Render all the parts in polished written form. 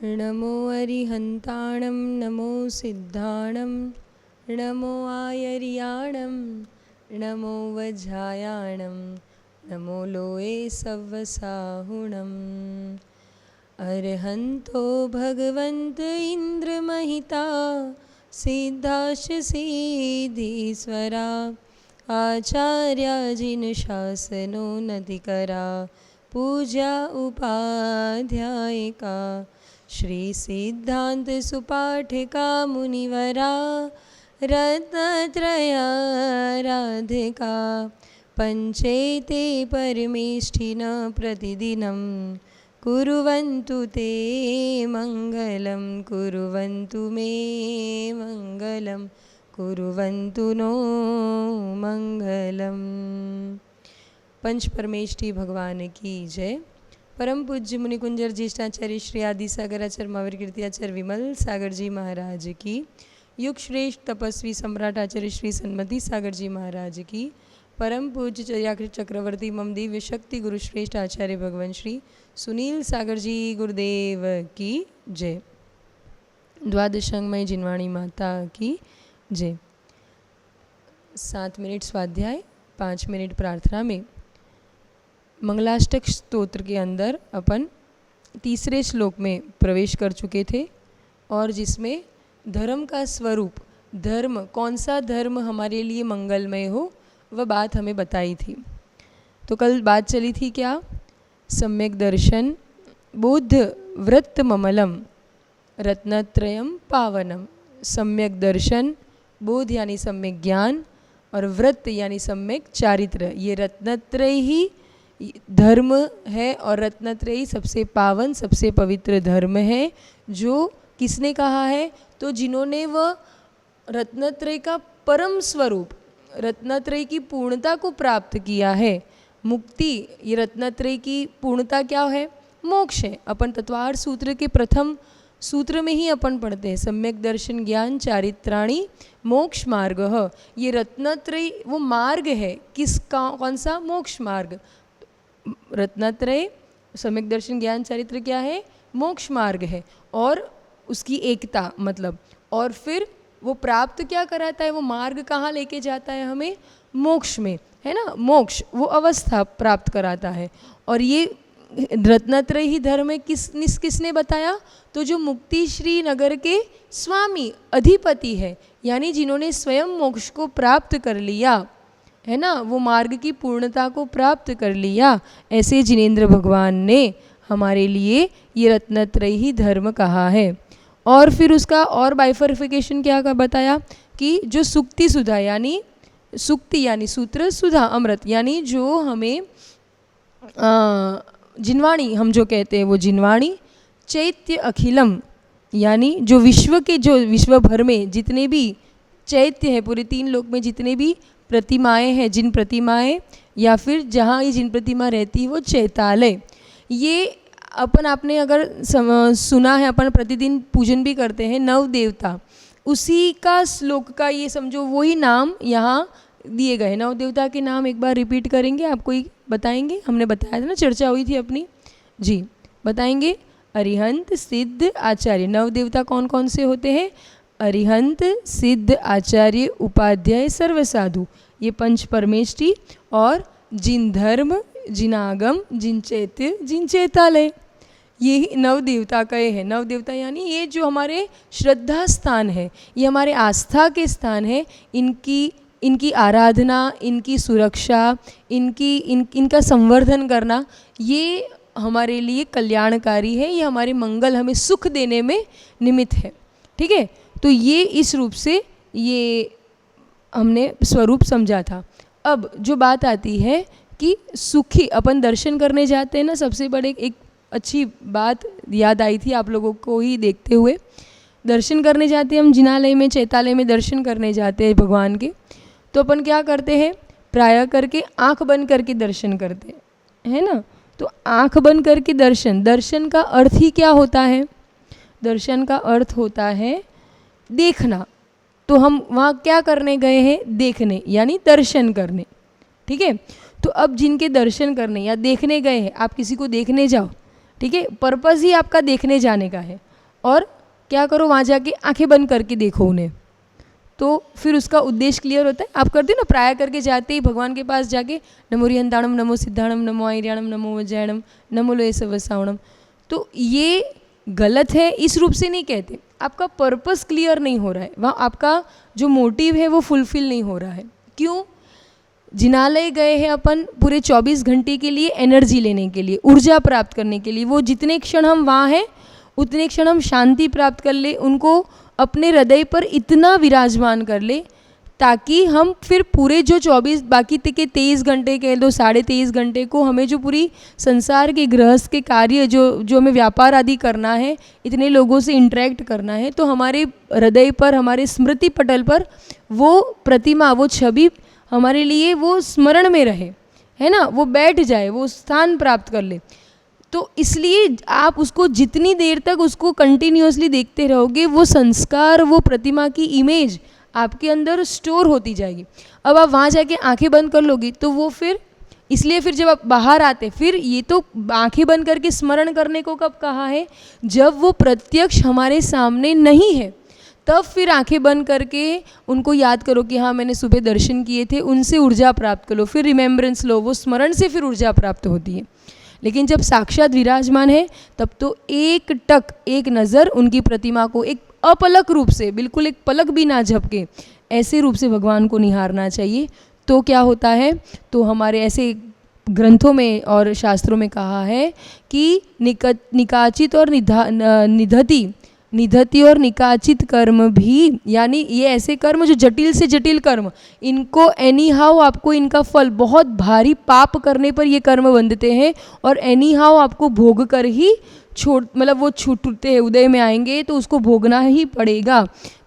नमो अरिहन्ताणं नमो सिद्धाणं नमो आयर्याणं नमो वज्रायाणं नमो लोये सव्वसाहुणम् अर्हन्तो भगवन्त इन्द्रमहिता सिद्धाश्च सिद्धीश्वरा आचार्याजिनशासनो नदिकरा पूजा उपाध्यायिका श्रीसिद्धान्तसुपाठिका मुनिवरा रत्नत्रयाराधिका पञ्चेते परमेष्ठिनः प्रतिदिनं कुर्वन्तु ते मङ्गलं कुर्वन्तु मे मङ्गलं कुर्वन्तु नो मंगलम। पंच परमेष्ठी भगवान की जय। परम पूज्य मुनिकुंजर ज्येष्ठाचार्य श्री आदि सागराचार्य महावीर कीर्तियाचार्य विमल सागर जी महाराज की, युग श्रेष्ठ तपस्वी सम्राट आचार्य श्री सन्मति सागर जी महाराज की, परम पूज्य चर्याकृत चक्रवर्ती मम दिव्य शक्ति गुरु श्रेष्ठ आचार्य भगवान श्री सुनील सागर जी गुरुदेव की जय। द्वादशांगमय जिनवाणी माता की जय। 7 मिनट स्वाध्याय, 5 मिनट प्रार्थना में मंगलाष्टक स्तोत्र के अंदर अपन तीसरे श्लोक में प्रवेश कर चुके थे और जिसमें धर्म का स्वरूप, धर्म कौन सा धर्म हमारे लिए मंगलमय हो वह बात हमें बताई थी। तो कल बात चली थी क्या? सम्यक दर्शन, बुद्ध वृत्त ममलम, रत्नत्रयम पावनम। सम्यक दर्शन, बोध यानी सम्यक ज्ञान और व्रत यानी सम्यक चारित्र, ये रत्नत्रय ही धर्म है और रत्नत्रय ही सबसे पावन सबसे पवित्र धर्म है। जो किसने कहा है? तो जिन्होंने वह रत्नत्रय का परम स्वरूप, रत्नत्रय की पूर्णता को प्राप्त किया है। मुक्ति, ये रत्नत्रय की पूर्णता क्या है? मोक्ष है। अपन तत्वार्थ सूत्र के प्रथम सूत्र में ही अपन पढ़ते हैं सम्यक दर्शन ज्ञान चारित्राणि मोक्ष मार्ग। ये रत्नत्रय वो मार्ग है। कौन सा? मोक्ष मार्ग। रत्नत्रय, सम्यक दर्शन ज्ञान चारित्र क्या है? मोक्ष मार्ग है। और उसकी एकता मतलब, और फिर वो प्राप्त क्या कराता है? वो मार्ग कहाँ लेके जाता है हमें? मोक्ष में, है ना। मोक्ष वो अवस्था प्राप्त कराता है। और ये रत्नत्रय ही धर्म है। किसने बताया? तो जो मुक्ति श्री नगर के स्वामी अधिपति है, यानी जिन्होंने स्वयं मोक्ष को प्राप्त कर लिया है ना, वो मार्ग की पूर्णता को प्राप्त कर लिया। ऐसे जिनेंद्र भगवान ने हमारे लिए ये रत्नत्रय ही धर्म कहा है। और फिर उसका और बाइफर्फिकेशन क्या का बताया कि जो सुक्ति सुधा यानी सुक्ति यानी सूत्र, सुधा अमृत यानी जो हमें जिनवाणी हम जो कहते हैं वो जिनवाणी, चैत्य अखिलम यानी जो विश्व के, जो विश्व भर में जितने भी चैत्य है, पूरे 3 लोक में जितने भी प्रतिमाएं हैं, जिन प्रतिमाएं या फिर जहाँ ये जिन प्रतिमा रहती है वो चैतालय। ये अपन आपने अगर सुना है, अपन प्रतिदिन पूजन भी करते हैं नव देवता, उसी का श्लोक का ये समझो वही नाम यहाँ दिए गए। नव देवता के नाम एक बार रिपीट करेंगे, आपको ही बताएंगे। हमने बताया था ना, चर्चा हुई थी अपनी जी। बताएंगे अरिहंत सिद्ध आचार्य। नव देवता कौन कौन से होते हैं? अरिहंत सिद्ध आचार्य उपाध्याय सर्वसाधु, ये पंच परमेष्ठी। और जिन धर्म जिन आगम जिन चैत्य जिन चैतालय, ये नव देवता कहे हैं। नव देवता यानी ये जो हमारे श्रद्धा स्थान है, ये हमारे आस्था के स्थान है। इनकी आराधना, इनकी सुरक्षा, इनका संवर्धन करना, ये हमारे लिए कल्याणकारी है। ये हमारे मंगल, हमें सुख देने में निमित्त है। ठीक है, तो ये इस रूप से ये हमने स्वरूप समझा था। अब जो बात आती है कि सुखी, अपन दर्शन करने जाते हैं ना, सबसे बड़े एक अच्छी बात याद आई थी आप लोगों को ही देखते हुए। दर्शन करने जाते हैं हम जिनालय में, चैतालय में दर्शन करने जाते हैं भगवान के। तो अपन क्या करते हैं? प्राय करके आँख बंद करके दर्शन करते हैं, है ना। तो आँख बंद करके दर्शन का अर्थ ही क्या होता है? दर्शन का अर्थ होता है देखना। तो हम वहाँ क्या करने गए हैं? देखने यानी दर्शन करने। ठीक है, तो अब जिनके दर्शन करने या देखने गए हैं, आप किसी को देखने जाओ, ठीक है, पर्पज़ ही आपका देखने जाने का है। और क्या करो, वहाँ जाके आंखें बंद करके देखो उन्हें, तो फिर उसका उद्देश्य क्लियर होता है। आप करते हो ना, प्राय करके जाते ही भगवान के पास जाके नमो रिहंताणम, नमो सिद्धाणम, नमो आयर्याणम, नमो वज्रायणम, नमो लोय सवसावणम, तो ये गलत है, इस रूप से नहीं कहते। आपका पर्पस क्लियर नहीं हो रहा है, वहाँ आपका जो मोटिव है वो फुलफिल नहीं हो रहा है। क्यों? जिनालय गए हैं अपन पूरे 24 घंटे के लिए, एनर्जी लेने के लिए, ऊर्जा प्राप्त करने के लिए। वो जितने क्षण हम वहाँ हैं उतने क्षण हम शांति प्राप्त कर ले, उनको अपने हृदय पर इतना विराजमान कर ले ताकि हम फिर पूरे जो 24 बाकी के 23 घंटे के 23.5 घंटे को हमें जो पूरी संसार के गृहस्थ के कार्य जो हमें व्यापार आदि करना है, इतने लोगों से इंटरेक्ट करना है, तो हमारे हृदय पर, हमारे स्मृति पटल पर वो प्रतिमा, वो छवि हमारे लिए वो स्मरण में रहे, है ना, वो बैठ जाए, वो स्थान प्राप्त कर ले। तो इसलिए आप उसको जितनी देर तक उसको कंटिन्यूअसली देखते रहोगे, वो संस्कार, वो प्रतिमा की इमेज आपके अंदर स्टोर होती जाएगी। अब आप वहाँ जाके आंखें बंद कर लोगी तो वो फिर, इसलिए फिर जब आप बाहर आते, फिर ये तो आंखें बंद करके स्मरण करने को कब कहा है? जब वो प्रत्यक्ष हमारे सामने नहीं है, तब फिर आंखें बंद करके उनको याद करो कि हाँ मैंने सुबह दर्शन किए थे, उनसे ऊर्जा प्राप्त करो, फिर रिमेम्बरेंस लो, वो स्मरण से फिर ऊर्जा प्राप्त होती है। लेकिन जब साक्षात विराजमान है तब तो एक टक, एक नज़र उनकी प्रतिमा को एक अपलक रूप से, बिल्कुल एक पलक भी ना झपके, ऐसे रूप से भगवान को निहारना चाहिए। तो क्या होता है? तो हमारे ऐसे ग्रंथों में और शास्त्रों में कहा है कि निकाचित और निधति और निकाचित कर्म भी, यानी ये ऐसे कर्म जो जटिल से जटिल कर्म, इनको एनी हाउ आपको इनका फल, बहुत भारी पाप करने पर ये कर्म बंधते हैं और एनी हाउ आपको भोग कर ही मतलब वो छूटते हैं, उदय में आएंगे तो उसको भोगना ही पड़ेगा,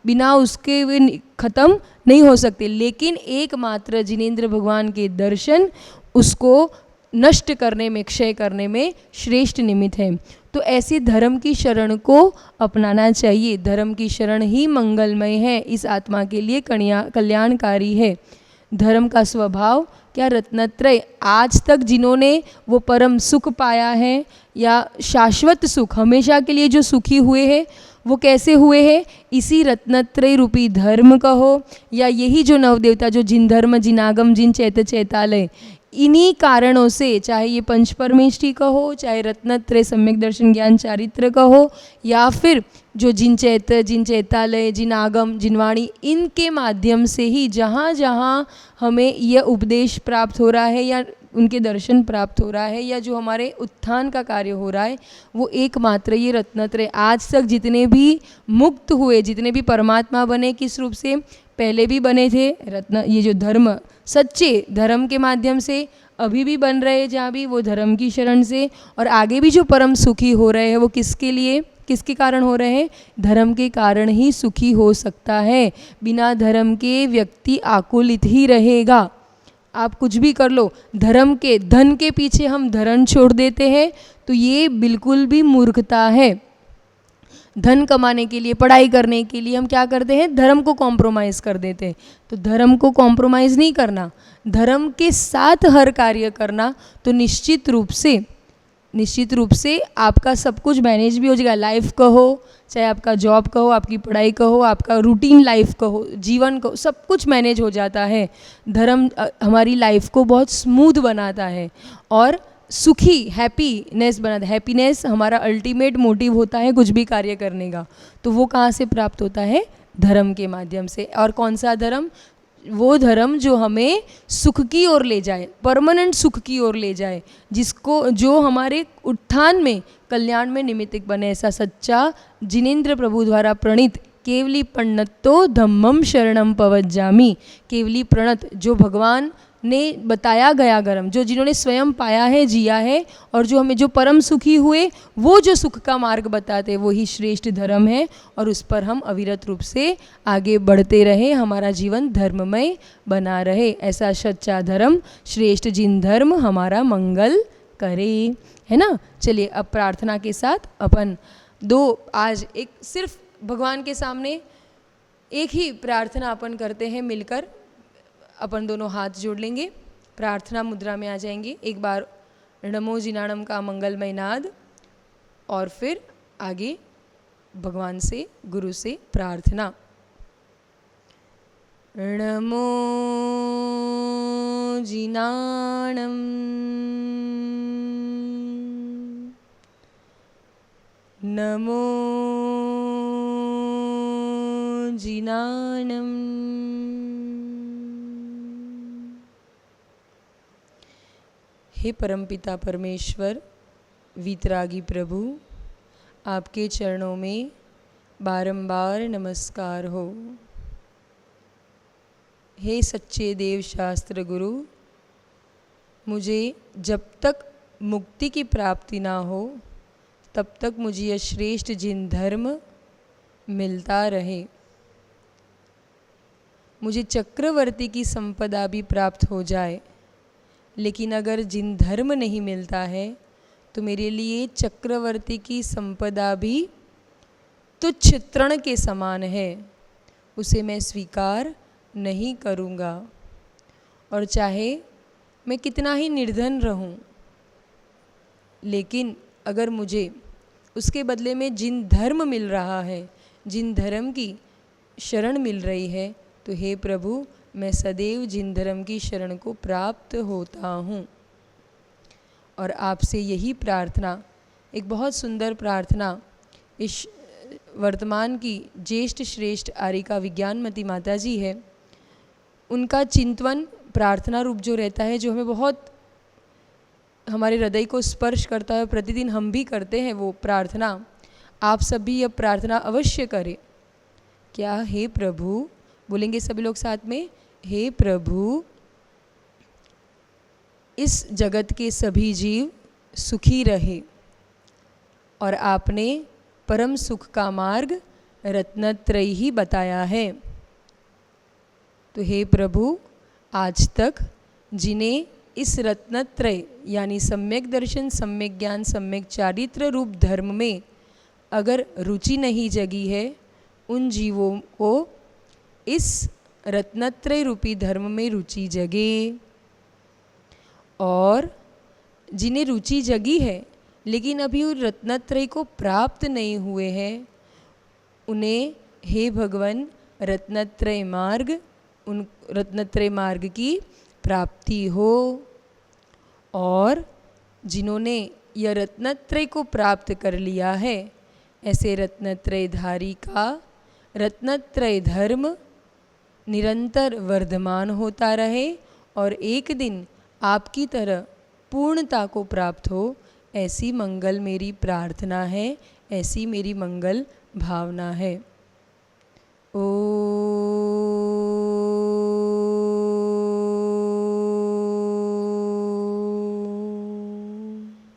बिना उसके वे खत्म नहीं हो सकते। लेकिन एकमात्र जिनेंद्र भगवान के दर्शन उसको नष्ट करने में, क्षय करने में श्रेष्ठ निमित्त है। तो ऐसे धर्म की शरण को अपनाना चाहिए। धर्म की शरण ही मंगलमय है, इस आत्मा के लिए कल्याणकारी है। धर्म का स्वभाव क्या? रत्नत्रय। आज तक जिन्होंने वो परम सुख पाया है या शाश्वत सुख, हमेशा के लिए जो सुखी हुए हैं, वो कैसे हुए हैं? इसी रत्नत्रय रूपी धर्म कहो या यही जो नवदेवता, जो जिन धर्म जिन आगम जिन चैत चैतालय, इन्हीं कारणों से, चाहे ये पंच परमेष्ठी कहो, चाहे रत्नत्रय सम्यक दर्शन ज्ञान चारित्र कहो, या फिर जो जिन चैत जिन चैतालय जिन आगम जिन वाणी, इनके माध्यम से ही जहाँ जहाँ हमें यह उपदेश प्राप्त हो रहा है या उनके दर्शन प्राप्त हो रहा है या जो हमारे उत्थान का कार्य हो रहा है, वो एकमात्र ये रत्नत्रय। आज तक जितने भी मुक्त हुए, जितने भी परमात्मा बने, किस रूप से? पहले भी बने थे रत्न, ये जो धर्म, सच्चे धर्म के माध्यम से, अभी भी बन रहे हैं जहाँ भी, वो धर्म की शरण से, और आगे भी जो परम सुखी हो रहे हैं वो किसके लिए, किसके कारण हो रहे हैं? धर्म के कारण ही सुखी हो सकता है। बिना धर्म के व्यक्ति आकुलित ही रहेगा। आप कुछ भी कर लो, धर्म के, धन के पीछे हम धर्म छोड़ देते हैं, तो ये बिल्कुल भी मूर्खता है। धन कमाने के लिए, पढ़ाई करने के लिए हम क्या करते हैं? धर्म को कॉम्प्रोमाइज़ कर देते हैं। तो धर्म को कॉम्प्रोमाइज़ नहीं करना, धर्म के साथ हर कार्य करना, तो निश्चित रूप से आपका सब कुछ मैनेज भी हो जाएगा। लाइफ कहो, चाहे आपका जॉब कहो, आपकी पढ़ाई कहो, आपका रूटीन लाइफ कहो, जीवन कहो, सब कुछ मैनेज हो जाता है। धर्म हमारी लाइफ को बहुत स्मूथ बनाता है और सुखी, हैप्पीनेस बनाता है। हैप्पीनेस हमारा अल्टीमेट मोटिव होता है कुछ भी कार्य करने का। तो वो कहाँ से प्राप्त होता है? धर्म के माध्यम से। और कौन सा धर्म? वो धर्म जो हमें सुख की ओर ले जाए, परमानेंट सुख की ओर ले जाए, जिसको, जो हमारे उत्थान में, कल्याण में निमित्तक बने। ऐसा सच्चा जिनेंद्र प्रभु द्वारा प्रणीत केवली प्रणतो धम्मम शरणम पवज्जामि, केवली प्रणत, जो भगवान ने बताया गया धर्म, जो जिन्होंने स्वयं पाया है, जिया है, और जो हमें जो परम सुखी हुए, वो जो सुख का मार्ग बताते, वो ही श्रेष्ठ धर्म है। और उस पर हम अविरत रूप से आगे बढ़ते रहे, हमारा जीवन धर्ममय बना रहे। ऐसा सच्चा धर्म, श्रेष्ठ जिन धर्म हमारा मंगल करे, है ना। चलिए अब प्रार्थना के साथ अपन आज एक सिर्फ भगवान के सामने एक ही प्रार्थना अपन करते हैं मिलकर। अपन दोनों हाथ जोड़ लेंगे, प्रार्थना मुद्रा में आ जाएंगे। एक बार नमो जिनाणम का मंगलमय नाद और फिर आगे भगवान से, गुरु से प्रार्थना। नमो जिनाणं नमो जिनाणं हे परमपिता परमेश्वर, वीतरागी प्रभु, आपके चरणों में बारंबार नमस्कार हो। हे सच्चे देव शास्त्र गुरु, मुझे जब तक मुक्ति की प्राप्ति ना हो तब तक मुझे यह श्रेष्ठ जिन धर्म मिलता रहे। मुझे चक्रवर्ती की संपदा भी प्राप्त हो जाए, लेकिन अगर जिन धर्म नहीं मिलता है तो मेरे लिए चक्रवर्ती की संपदा भी तुच्छ तृण के समान है, उसे मैं स्वीकार नहीं करूँगा। और चाहे मैं कितना ही निर्धन रहूं, लेकिन अगर मुझे उसके बदले में जिन धर्म मिल रहा है, जिन धर्म की शरण मिल रही है, तो हे प्रभु, मैं सदैव जिन धर्म की शरण को प्राप्त होता हूँ। और आपसे यही प्रार्थना, एक बहुत सुंदर प्रार्थना इस वर्तमान की ज्येष्ठ श्रेष्ठ आर्यिका विज्ञानमती माता जी है, उनका चिंतवन प्रार्थना रूप जो रहता है, जो हमें बहुत हमारे हृदय को स्पर्श करता है, प्रतिदिन हम भी करते हैं वो प्रार्थना। आप सब भी यह प्रार्थना अवश्य करें। क्या? हे प्रभु, बोलेंगे सभी लोग साथ में, हे प्रभु, इस जगत के सभी जीव सुखी रहे। और आपने परम सुख का मार्ग रत्नत्रयी ही बताया है। तो हे प्रभु, आज तक जिन्हें इस रत्नत्रय यानी सम्यक दर्शन, सम्यक ज्ञान, सम्यक चारित्र रूप धर्म में अगर रुचि नहीं जगी है, उन जीवों को इस रत्नत्रय रूपी धर्म में रुचि जगे। और जिन्हें रुचि जगी है लेकिन अभी उन रत्नत्रय को प्राप्त नहीं हुए हैं, उन्हें हे भगवान रत्नत्रय मार्ग, उन रत्नत्रय मार्ग की प्राप्ति हो। और जिन्होंने यह रत्नत्रय को प्राप्त कर लिया है, ऐसे रत्नत्रय धारी का रत्नत्रय धर्म निरंतर वर्धमान होता रहे और एक दिन आपकी तरह पूर्णता को प्राप्त हो, ऐसी मंगल मेरी प्रार्थना है, ऐसी मेरी मंगल भावना है। ओ